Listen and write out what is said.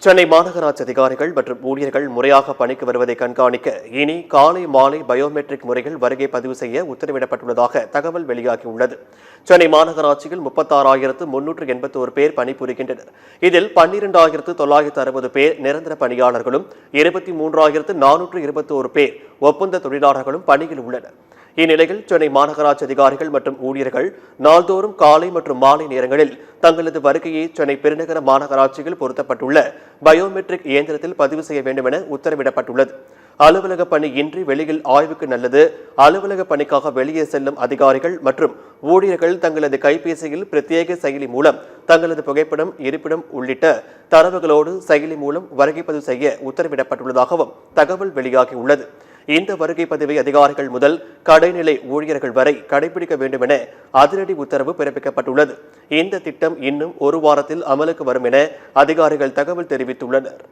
சென்னை மாநகராட்சி அதிகாரிகள் மற்றும் ஊழியர்கள் முறையாக பணிக்கு வருவதை கண்காணிக்க இனி காலை மாலை பயோமெட்ரிக் முறையில் வருகை பதிவு செய்ய உத்தரவிடப்பட்டுள்ளதாக தகவல் வெளியாகியுள்ளது. சென்னை மாநகராட்சியில் 36,381 பேர் பணிபுரிகின்றனர். இதில் 12,960 பேர் நிரந்தர பணியாளர்களும் 23,421 பேர் ஒப்பந்த தொழிலாளர்களும் பணியில் உள்ளனர். இந்நிலையில் சென்னை மாநகராட்சி அதிகாரிகள் மற்றும் ஊழியர்கள் நாள்தோறும் காலை மற்றும் மாலை நேரங்களில் தங்களது வருகையை சென்னை பெருநகர மாநகராட்சியில் பொருத்தப்பட்டுள்ள பயோமெட்ரிக் இயந்திரத்தில் பதிவு செய்ய வேண்டும் என உத்தரவிடப்பட்டுள்ளது. அலுவலக பணி இன்றி வெளியில் ஆய்வுக்கு நல்லது. அலுவலக பணிக்காக வெளியே செல்லும் அதிகாரிகள் மற்றும் ஊழியர்கள் தங்களது கைபேசியில் பிரத்யேக செயலி மூலம் தங்களது புகைப்படம், இருப்பிடம் உள்ளிட்ட தரவுகளோடு செயலி மூலம் வருகை பதிவு செய்ய உத்தரவிடப்பட்டுள்ளதாகவும் தகவல் வெளியாகியுள்ளது. இந்த வருகை பதிவை அதிகாரிகள் முதல் கடைநிலை ஊழியர்கள் வரை கடைபிடிக்க வேண்டும் என அதிரடி உத்தரவு பிறப்பிக்கப்பட்டுள்ளது. இந்த திட்டம் இன்னும் ஒரு வாரத்தில் அமலுக்கு வரும் என அதிகாரிகள் தகவல் தெரிவித்துள்ளனர்.